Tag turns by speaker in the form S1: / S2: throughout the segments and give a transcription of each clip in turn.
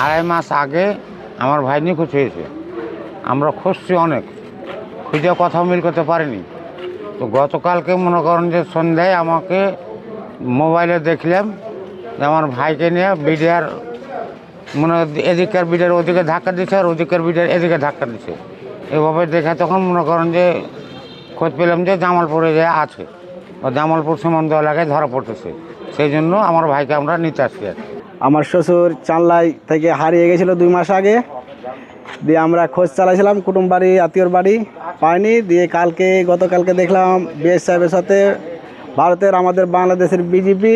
S1: আড়াই মাস আগে আমার ভাই নিখোঁজ হয়েছে। আমরা খুঁজছি অনেক, খুঁজে কথা মিল করতে পারিনি। তো গতকালকে মনে করেন যে সন্ধ্যায় আমাকে মোবাইলে দেখলাম যে আমার ভাইকে নিয়ে বিডিআর মনে এদিকের বিডিআর ওদিকে ধাক্কা দিচ্ছে আর ওদিকের বিডিআর এদিকে ধাক্কা দিচ্ছে। এভাবে দেখে তখন মনে করেন যে খোঁজ পেলাম যে জামালপুরে যে আছে, ও জামালপুর সীমান্ত এলাকায় ধরা পড়তেছে। সেই জন্য আমার ভাইকে আমরা নিতে আসছি।
S2: আমার শ্বশুর চানলাই থেকে হারিয়ে গেছিলো 2 মাস আগে। দিয়ে আমরা খোঁজ চালাইছিলাম কুটুম বাড়ি, আত্মীয়র বাড়ি, পাইনি। দিয়ে গতকালকে দেখলাম বিএস সাহেবের সাথে ভারতের আমাদের বাংলাদেশের বিজেপি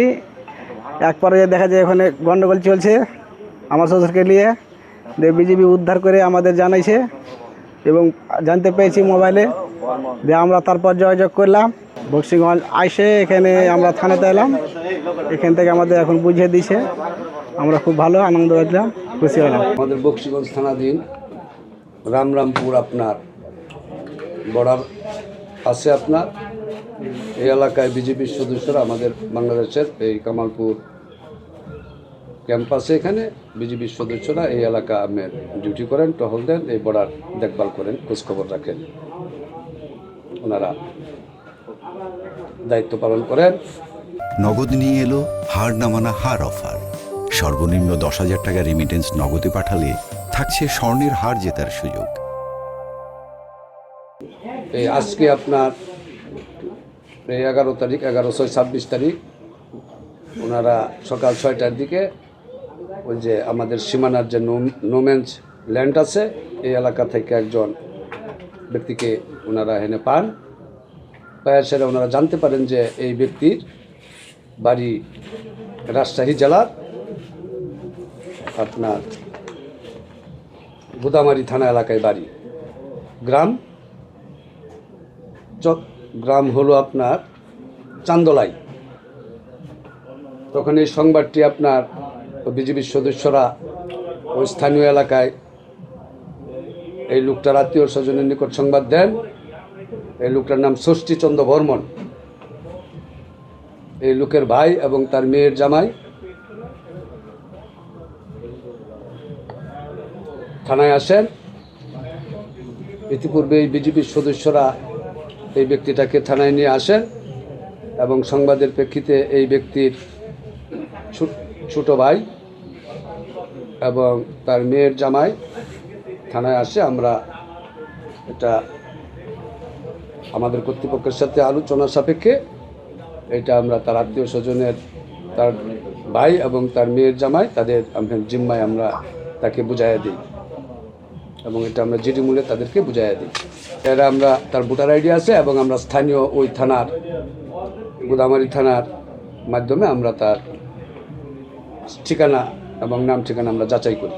S2: এক পর্যায়ে দেখা যায় ওখানে গণ্ডগোল চলছে আমার শ্বশুরকে নিয়ে। দিয়ে বিজেপি উদ্ধার করে আমাদের জানাইছে এবং জানতে পেরেছি মোবাইলে। দিয়ে আমরা তারপর যোগাযোগ করলাম বক্সিগঞ্জ আইসে এখানে আমরা থানাতে এলাম। এখান থেকে আমাদের এখন বুঝিয়ে দিয়েছে, আমরা খুব ভালো আনন্দ পেলাম, খুশি হলাম।
S3: আমাদের বক্সিগঞ্জ থানাধীন রামরামপুর আপনার বর্ডার আছে। আপনার এই এলাকায় বিজেপির সদস্যরা আমাদের বাংলাদেশের এই কামালপুর ক্যাম্পাসে এখানে বিজেপির সদস্যরা এই এলাকা আমের ডিউটি করেন, টহল দেন, এই বর্ডার দেখভাল করেন, খোঁজখবর রাখেন, ওনারা দায়িত্ব পালন করেন।
S4: নগদ নিয়ে এলো হার না মানা হার অফার। সর্বনিম্ন 10,000 টাকা রেমিটেন্স নগদে পাঠালে থাকছে স্বর্ণের হার জেতার সুযোগ।
S3: এই আজকে আপনার এই 11 তারিখ, 11/6/26 তারিখ ওনারা সকাল 6টার দিকে ওই যে আমাদের সীমানার যে নোম্যান্স ল্যান্ড আছে এই এলাকা থেকে একজন ব্যক্তিকে ওনারা এনে পান। পায়ের সেরা ওনারা জানতে পারেন যে এই ব্যক্তির বাড়ি রাজশাহী জেলার আপনার গোদামারি থানা এলাকায় বাড়ি। গ্রাম হলো আপনার চান্দলাই। তখন এই সংবাদটি আপনার বিজেপির সদস্যরা ওই স্থানীয় এলাকায় এই লোকটার আত্মীয় স্বজনের নিকট সংবাদ দেন। এই লোকটার নাম ষষ্ঠীচন্দ্র বর্মন। এই লোকের ভাই এবং তার মেয়ের জামাই থানায় আসেন। ইতিপূর্বে এই বিজেপির সদস্যরা এই ব্যক্তিটাকে থানায় নিয়ে আসেন এবং সংবাদের প্রেক্ষিতে এই ব্যক্তির ছোট ভাই এবং তার মেয়ের জামাই থানায় আসে। আমরা এটা আমাদের কর্তৃপক্ষের সাথে আলোচনা সাপেক্ষে এটা আমরা তার আত্মীয় স্বজনের, তার ভাই এবং তার মেয়ের জামাই তাদের জিম্মায় আমরা তাকে বুঝাইয়া দিই এবং এটা আমরা জিডি মূলে তাদেরকে বুঝাইয়া দিই। এরা আমরা তার ভোটার আইডি আছে এবং আমরা স্থানীয় ওই থানার গোদামারি থানার মাধ্যমে আমরা তার ঠিকানা এবং নাম ঠিকানা আমরা যাচাই করি।